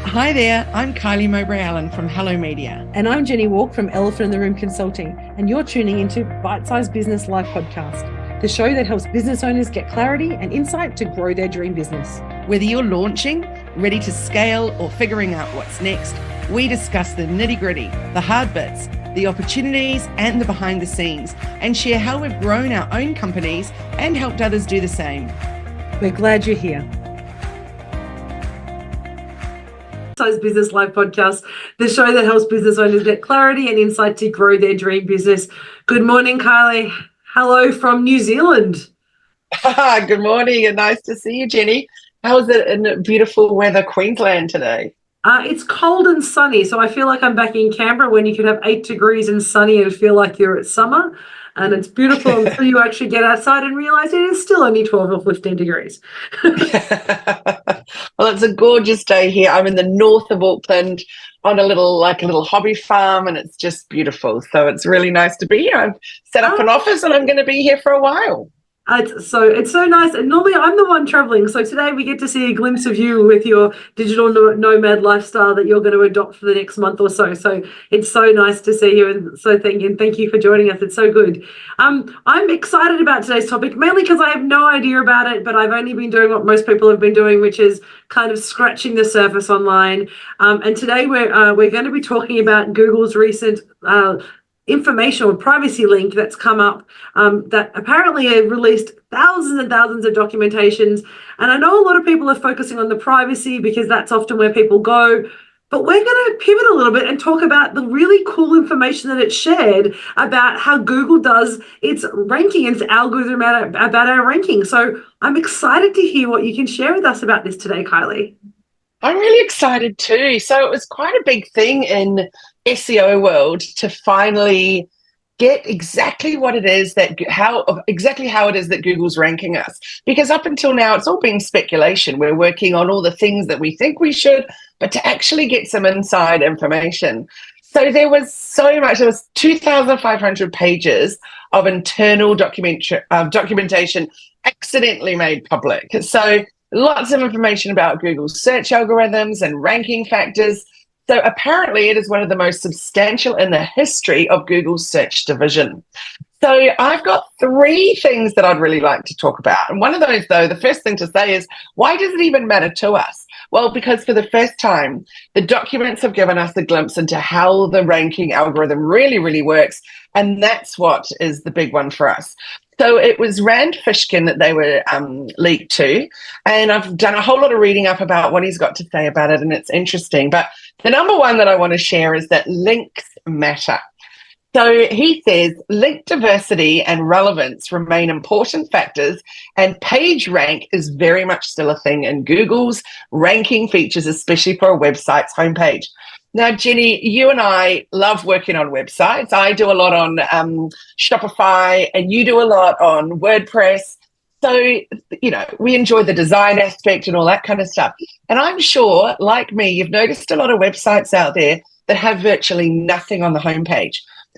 Hi there, I'm Kylie Mowbray Allen from Hello Media. And I'm Jenny Walk from Elephant in the Room Consulting, and you're tuning into Bite Size Business Live Podcast, the show that helps business owners get clarity and insight to grow their dream business. Whether you're launching, ready to scale, or figuring out what's next, we discuss the nitty-gritty, the hard bits, the opportunities, and the behind the scenes, and share how we've grown our own companies and helped others do the same. We're glad you're here. Size Business Live Podcast, the show that helps business owners get clarity and insight to grow their dream business. Good morning, Kylie. Hello from New Zealand. Good morning and nice to see you, Jenny. How's it in beautiful weather, Queensland today? It's cold and sunny, so I feel like I'm back in Canberra when you could have 8 degrees and sunny and feel like you're at summer. And it's beautiful until you actually get outside and realise it is still only 12 or 15 degrees. Well, it's a gorgeous day here. I'm in the north of Auckland on a little hobby farm, and it's just beautiful. So it's really nice to be here. I've set up an office and I'm going to be here for a while. It's so nice. And normally I'm the one traveling. So today we get to see a glimpse of you with your digital nomad lifestyle that you're going to adopt for the next month or so. So it's so nice to see you. And so thank you for joining us. It's so good. I'm excited about today's topic, mainly because I have no idea about it, but I've only been doing what most people have been doing, which is kind of scratching the surface online. And today we're going to be talking about Google's recent information or privacy link that's come up that apparently have released thousands and thousands of documentations. And I know a lot of people are focusing on the privacy because that's often where people go. But we're going to pivot a little bit and talk about the really cool information that it's shared about how Google does its ranking and its algorithm about our ranking. So I'm excited to hear what you can share with us about this today, Kylie. I'm really excited too. So it was quite a big thing in SEO world to finally get exactly what it is how it is that Google's ranking us. Because up until now, it's all been speculation. We're working on all the things that we think we should, but to actually get some inside information. So there was so much. There was 2,500 pages of internal documentation accidentally made public. So lots of information about Google's search algorithms and ranking factors. So apparently it is one of the most substantial in the history of Google's search division. So I've got 3 things that I'd really like to talk about. And one of those, though, the first thing to say is, why does it even matter to us? Well, because for the first time, the documents have given us a glimpse into how the ranking algorithm really, really works. And that's what is the big one for us. So it was Rand Fishkin that they were leaked to, and I've done a whole lot of reading up about what he's got to say about it, and it's interesting. But the number one that I want to share is that links matter. So he says link diversity and relevance remain important factors, and page rank is very much still a thing in Google's ranking features, especially for a website's homepage. Now, Jenny, you and I love working on websites. I do a lot on Shopify, and you do a lot on WordPress. So, you know, we enjoy the design aspect and all that kind of stuff. And I'm sure, like me, you've noticed a lot of websites out there that have virtually nothing on the homepage.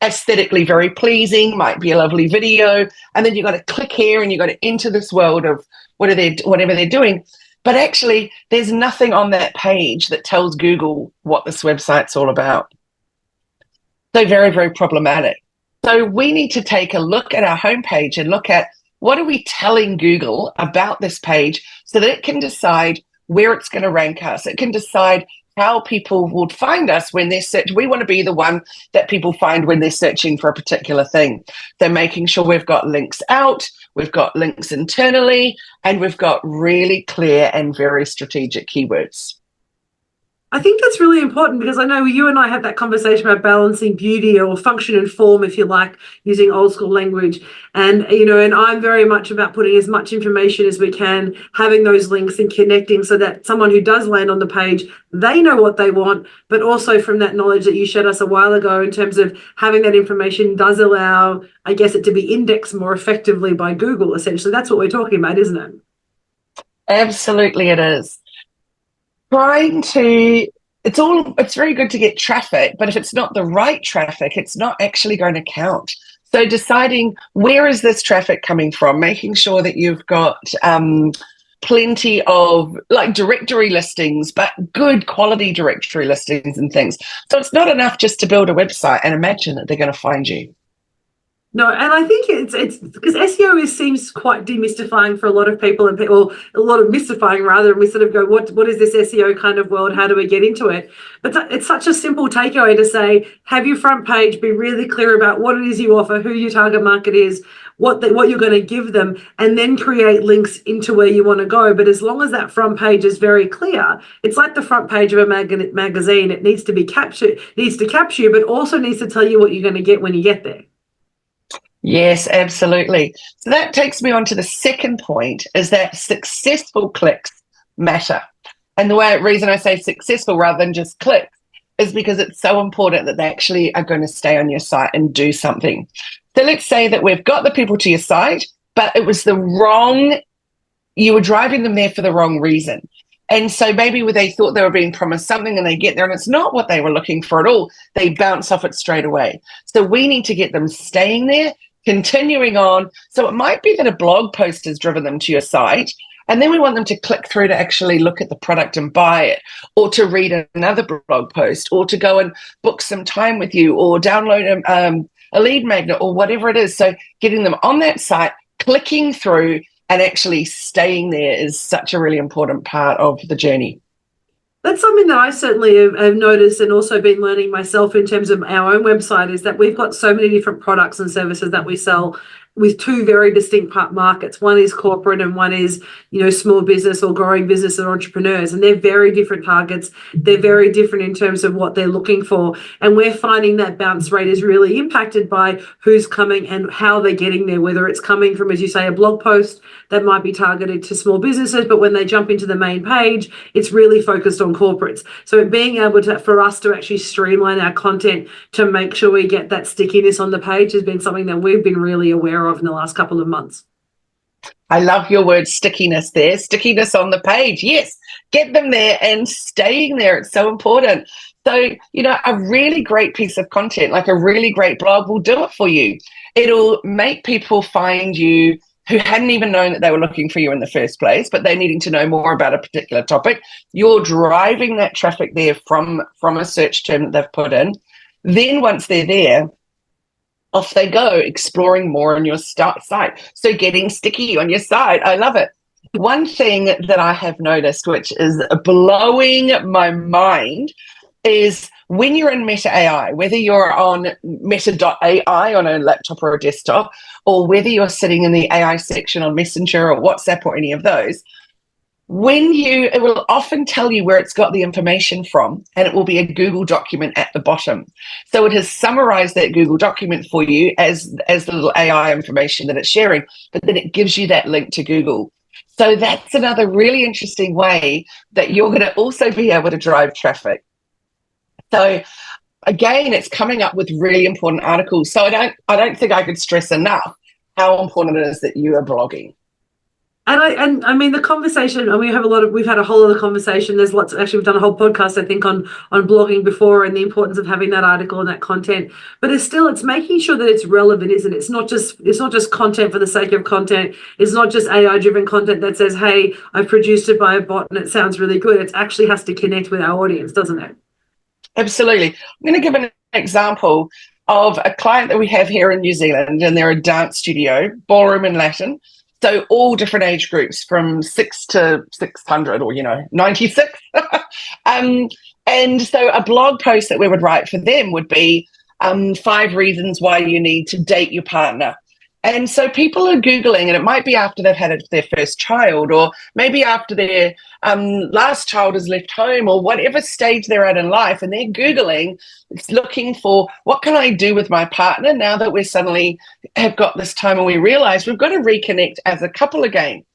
Aesthetically very pleasing, might be a lovely video, and then you've got to click here and you've got to enter this world of whatever they're doing. But actually, there's nothing on that page that tells Google what this website's all about. So very, very problematic. So we need to take a look at our homepage and look at what are we telling Google about this page so that it can decide where it's going to rank us. It can decide how people would find us when they're searching. We want to be the one that people find when they're searching for a particular thing. They're making sure we've got links out, we've got links internally, and we've got really clear and very strategic keywords. I think that's really important because I know you and I had that conversation about balancing beauty or function and form, if you like, using old school language. And, you know, and I'm very much about putting as much information as we can, having those links and connecting so that someone who does land on the page, they know what they want, but also from that knowledge that you shared us a while ago in terms of having that information does allow, I guess, it to be indexed more effectively by Google, essentially. That's what we're talking about, isn't it? Absolutely it is. It's very good to get traffic, but if it's not the right traffic, it's not actually going to count. So deciding where is this traffic coming from, making sure that you've got plenty of like directory listings, but good quality directory listings and things. So it's not enough just to build a website and imagine that they're going to find you. No, and I think it's because SEO seems quite demystifying for a lot of people, and people a lot of mystifying rather. And we sort of go, what is this SEO kind of world? How do we get into it? But it's such a simple takeaway to say, have your front page, be really clear about what it is you offer, who your target market is, what you're going to give them, and then create links into where you want to go. But as long as that front page is very clear, it's like the front page of a magazine. It needs to be captured, needs to capture you, but also needs to tell you what you're going to get when you get there. Yes, absolutely. So that takes me on to the second point, is that successful clicks matter. And the reason I say successful rather than just clicks is because it's so important that they actually are going to stay on your site and do something. So let's say that we've got the people to your site, but it was you were driving them there for the wrong reason. And so maybe they thought they were being promised something and they get there and it's not what they were looking for at all. They bounce off it straight away. So we need to get them staying there, continuing on. So it might be that a blog post has driven them to your site, and then we want them to click through to actually look at the product and buy it, or to read another blog post, or to go and book some time with you, or download a lead magnet, or whatever it is. So getting them on that site, clicking through, and actually staying there is such a really important part of the journey. That's something that I certainly have noticed and also been learning myself in terms of our own website, is that we've got so many different products and services that we sell with two very distinct markets. One is corporate and one is, small business or growing business and entrepreneurs. And they're very different targets. They're very different in terms of what they're looking for. And we're finding that bounce rate is really impacted by who's coming and how they're getting there, whether it's coming from, as you say, a blog post that might be targeted to small businesses, but when they jump into the main page, it's really focused on corporates. So being able for us to actually streamline our content to make sure we get that stickiness on the page has been something that we've been really aware of in the last couple of months. I love your word stickiness there. Stickiness on the page. Yes, get them there and staying there. It's so important. So, a really great piece of content, like a really great blog, will do it for you. It'll make people find you who hadn't even known that they were looking for you in the first place, but they're needing to know more about a particular topic. You're driving that traffic there from a search term that they've put in. Then once they're there, off they go, exploring more on your site. So getting sticky on your site. I love it. One thing that I have noticed, which is blowing my mind, is when you're in Meta AI, whether you're on meta.ai on a laptop or a desktop, or whether you're sitting in the AI section on Messenger or WhatsApp or any of those, it will often tell you where it's got the information from, and it will be a Google document at the bottom. So it has summarized that Google document for you as the little AI information that it's sharing, but then it gives you that link to Google. So that's another really interesting way that you're going to also be able to drive traffic. So again, it's coming up with really important articles. So I don't think I could stress enough how important it is that you are blogging. And I mean, the conversation, and we've had a whole other conversation. There's lots, actually, we've done a whole podcast, I think, on blogging before, and the importance of having that article and that content. But it's making sure that it's relevant, isn't it? It's not just content for the sake of content. It's not just AI driven content that says, hey, I've produced it by a bot and it sounds really good. It actually has to connect with our audience, doesn't it? Absolutely. I'm going to give an example of a client that we have here in New Zealand, and they're a dance studio, ballroom and Latin. So all different age groups from 6 to 600 or, 96. And so a blog post that we would write for them would be 5 reasons why you need to date your partner. And so people are Googling, and it might be after they've had their first child, or maybe after their last child has left home, or whatever stage they're at in life, and they're Googling, looking for, what can I do with my partner now that we suddenly have got this time and we realize we've got to reconnect as a couple again.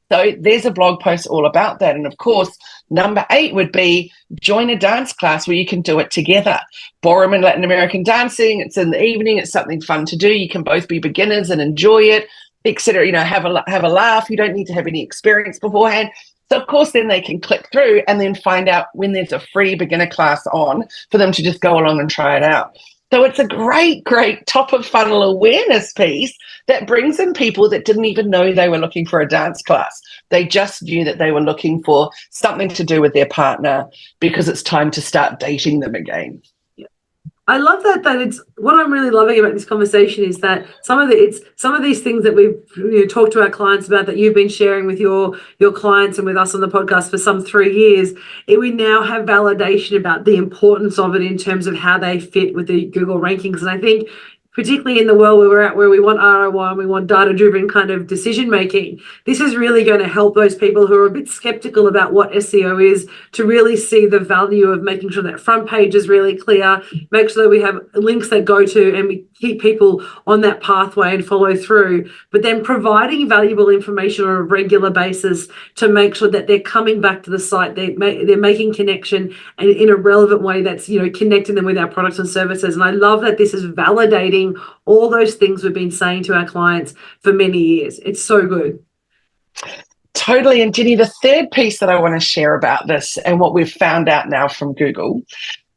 So there's a blog post all about that. And of course, number 8 would be join a dance class where you can do it together. Ballroom and Latin American dancing, it's in the evening, it's something fun to do. You can both be beginners and enjoy it, etc. Have a laugh. You don't need to have any experience beforehand. So of course, then they can click through and then find out when there's a free beginner class on for them to just go along and try it out. So it's a great, great top of funnel awareness piece that brings in people that didn't even know they were looking for a dance class. They just knew that they were looking for something to do with their partner because it's time to start dating them again. I love that it's what I'm really loving about this conversation is that some of these things that we've talked to our clients about, that you've been sharing with your clients and with us on the podcast for some 3 years, we now have validation about the importance of it in terms of how they fit with the Google rankings. And I think particularly in the world where we're at, where we want ROI and we want data-driven kind of decision-making, this is really going to help those people who are a bit skeptical about what SEO is to really see the value of making sure that front page is really clear, make sure that we have links that go to and we keep people on that pathway and follow through, but then providing valuable information on a regular basis to make sure that they're coming back to the site, they're making connection and in a relevant way that's connecting them with our products and services. And I love that this is validating all those things we've been saying to our clients for many years. It's so good. Totally. And Jenny, the third piece that I want to share about this and what we've found out now from Google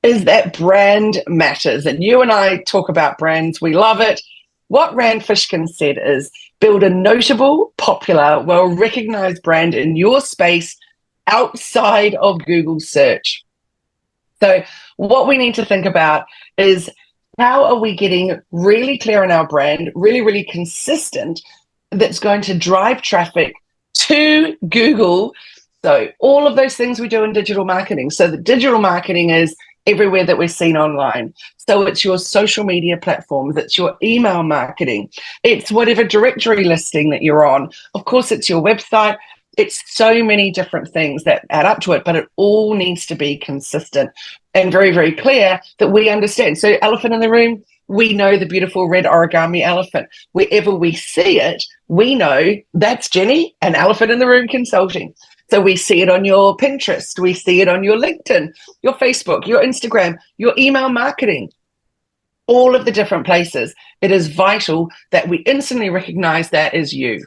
is that brand matters. And you and I talk about brands. We love it. What Rand Fishkin said is build a notable, popular, well-recognized brand in your space outside of Google search. So what we need to think about is, how are we getting really clear on our brand, really, really consistent, that's going to drive traffic to Google? So all of those things we do in digital marketing. So the digital marketing is everywhere that we're seen online. So it's your social media platforms, it's your email marketing, it's whatever directory listing that you're on. Of course, it's your website. It's so many different things that add up to it, but it all needs to be consistent and very, very clear that we understand. So elephant in the room, we know the beautiful red origami elephant. Wherever we see it, we know that's Jenny, an elephant in the room consulting. So we see it on your Pinterest, we see it on your LinkedIn, your Facebook, your Instagram, your email marketing, all of the different places. It is vital that we instantly recognize that as you.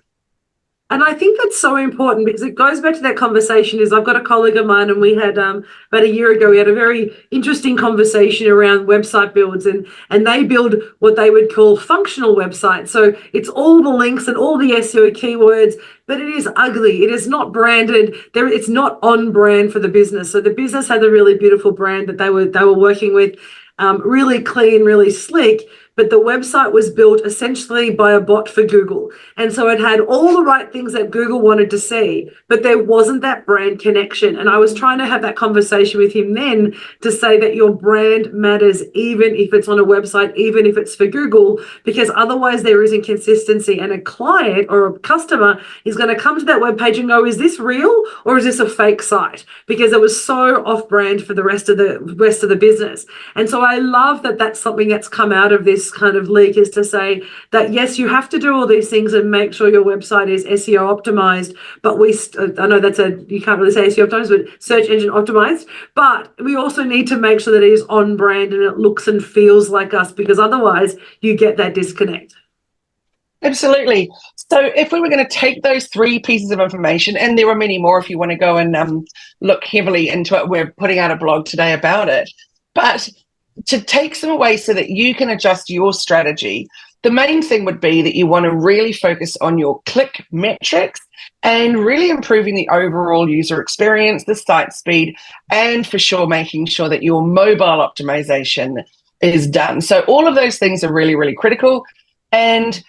And I think that's so important because it goes back to that conversation. I've got a colleague of mine, and we had about a year ago, we had a very interesting conversation around website builds, and they build what they would call functional websites. So it's all the links and all the SEO keywords, but it is ugly. It is not branded. It's not on brand for the business. So the business had a really beautiful brand that they were working with, really clean, really slick. But the website was built essentially by a bot for Google. And so it had all the right things that Google wanted to see, but there wasn't that brand connection. And I was trying to have that conversation with him then to say that your brand matters, even if it's on a website, even if it's for Google, because otherwise there isn't consistency. And a client or a customer is going to come to that webpage and go, is this real or is this a fake site? Because it was so off brand for the rest of the business. And so I love that that's something that's come out of this kind of leak, is to say that yes, you have to do all these things and make sure your website is SEO optimized, but I know you can't really say SEO optimized, but search engine optimized, but we also need to make sure that it is on brand and it looks and feels like us, because otherwise you get that disconnect. Absolutely. So if we were going to take those 3 pieces of information, and there are many more if you want to go and look heavily into it, we're putting out a blog today about it, but to take some away so that you can adjust your strategy, the main thing would be that you want to really focus on your click metrics and really improving the overall user experience, the site speed, and for sure making sure that your mobile optimization is done. So all of those things are really, really critical. And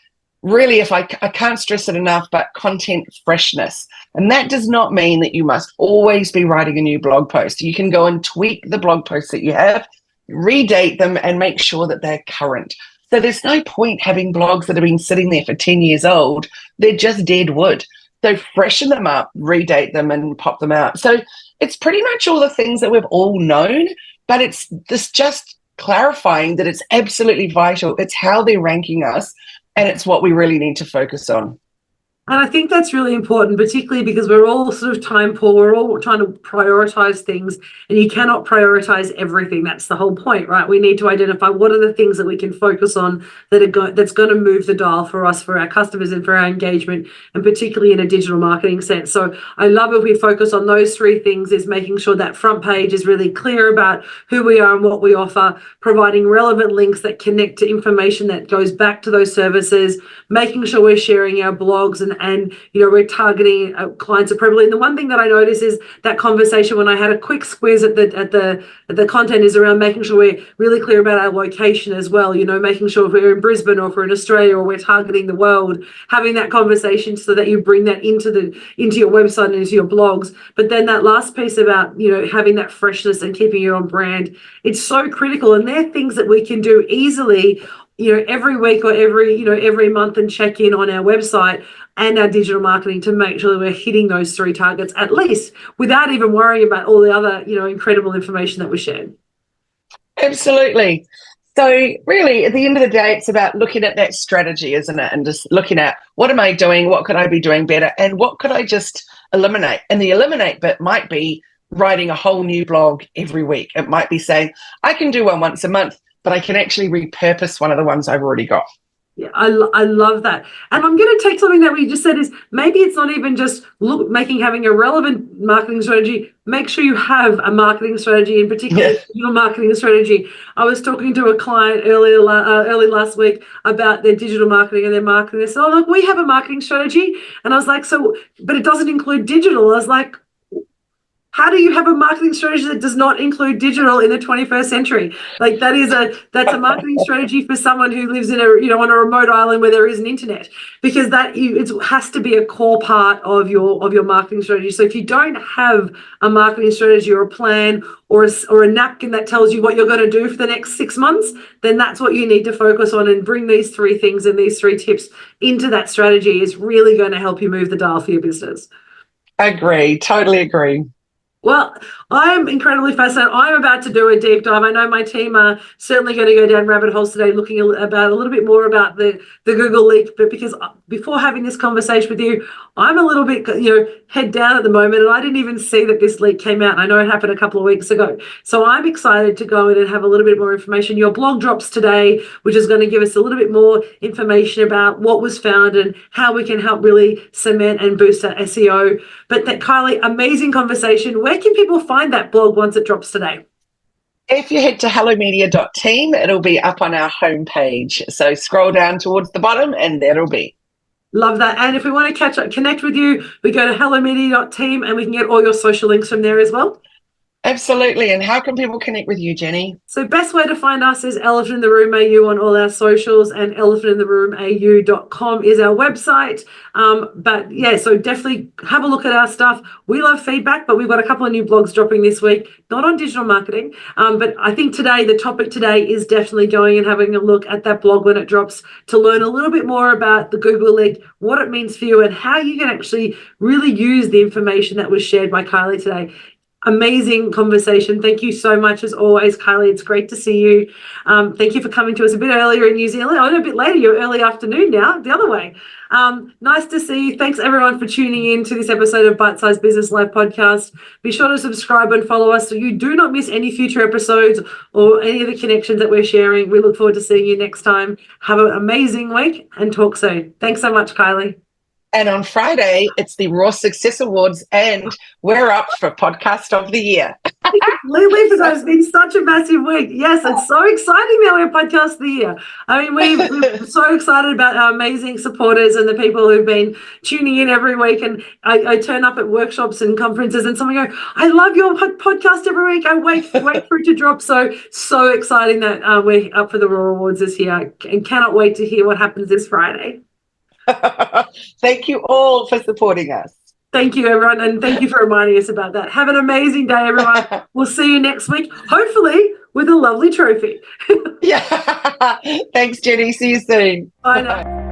really, if I can't stress it enough, but content freshness. And that does not mean that you must always be writing a new blog post. You can go and tweak the blog posts that you have, redate them, and make sure that they're current. So there's no point having blogs that have been sitting there for 10 years old. They're just dead wood. So freshen them up, redate them, and pop them out. So it's pretty much all the things that we've all known, but it's this just clarifying that it's absolutely vital. It's how they're ranking us, and it's what we really need to focus on. And I think that's really important, particularly because we're all sort of time poor. We're all trying to prioritize things, and you cannot prioritize everything. That's the whole point, right? We need to identify what are the things that we can focus on that's going to move the dial for us, for our customers, and for our engagement, and particularly in a digital marketing sense. So I love if we focus on those three things: is making sure that front page is really clear about who we are and what we offer, providing relevant links that connect to information that goes back to those services, making sure we're sharing our blogs and we're targeting clients appropriately. And the one thing that I notice is that conversation when I had a quick squeeze at the content is around making sure we're really clear about our location as well. Making sure if we're in Brisbane or if we're in Australia or we're targeting the world, having that conversation so that you bring that into your website and into your blogs. But then that last piece about having that freshness and keeping it on brand, it's so critical. And they're things that we can do easily every week or every month, and check in on our website and our digital marketing to make sure that we're hitting those three targets at least, without even worrying about all the other incredible information that we shared. Absolutely. So really, at the end of the day, it's about looking at that strategy, isn't it? And just looking at what am I doing? What could I be doing better? And what could I just eliminate? And the eliminate bit might be writing a whole new blog every week. It might be saying, I can do one once a month, but I can actually repurpose one of the ones I've already got. Yeah, I love that. And I'm going to take something that we just said is maybe it's not even just having a relevant marketing strategy. Make sure you have a marketing strategy, in particular your marketing strategy. I was talking to a client early last week about their digital marketing and their marketing. They said, oh, look, we have a marketing strategy. And I was like, so, but it doesn't include digital. I was like, how do you have a marketing strategy that does not include digital in the 21st century? Like that's a marketing strategy for someone who lives in on a remote island where there isn't internet, because it has to be a core part of your marketing strategy. So if you don't have a marketing strategy or a plan or a napkin that tells you what you're going to do for the next 6 months, then that's what you need to focus on, and bring these three things and these three tips into that strategy is really going to help you move the dial for your business. Agree. Totally agree. Well, I'm incredibly fascinated. I'm about to do a deep dive. I know my team are certainly going to go down rabbit holes today, looking about a little bit more about the Google leak. But because before having this conversation with you, I'm a little bit, head down at the moment, and I didn't even see that this leak came out. I know it happened a couple of weeks ago. So I'm excited to go in and have a little bit more information. Your blog drops today, which is going to give us a little bit more information about what was found and how we can help really cement and boost our SEO. But that, Kylie, amazing conversation. Where can people find that blog once it drops today? If you head to hellomedia.team, it'll be up on our homepage. So scroll down towards the bottom and there it'll be. Love that. And if we want to connect with you, we go to hellomedia.team and we can get all your social links from there as well. Absolutely. And how can people connect with you, Jenny? So best way to find us is Elephant in the Room AU on all our socials, and elephantintheroomau.com is our website. But yeah, so definitely have a look at our stuff. We love feedback, but we've got a couple of new blogs dropping this week, not on digital marketing. But I think the topic today is definitely going and having a look at that blog when it drops, to learn a little bit more about the Google leak, what it means for you, and how you can actually really use the information that was shared by Kylie today. Amazing conversation. Thank you so much as always, Kylie. It's great to see you. Thank you for coming to us a bit earlier in New Zealand. Oh, no, a bit later. You're early afternoon now, the other way. Nice to see you. Thanks everyone for tuning in to this episode of Bite Size Business Live podcast. Be sure to subscribe and follow us so you do not miss any future episodes or any of the connections that we're sharing. We look forward to seeing you next time. Have an amazing week and talk soon. Thanks so much, Kylie. And on Friday, it's the Raw Success Awards, and we're up for Podcast of the Year. It's been such a massive week. Yes, it's so exciting that we're Podcast of the Year. I mean, we're so excited about our amazing supporters and the people who've been tuning in every week. And I turn up at workshops and conferences and someone go, I love your podcast every week. I wait for it to drop. So exciting that we're up for the Raw Awards this year, and cannot wait to hear what happens this Friday. Thank you all for supporting us. Thank you, everyone, and thank you for reminding us about that. Have an amazing day, everyone. We'll see you next week, hopefully with a lovely trophy. Yeah. Thanks, Jenny. See you soon. Bye now.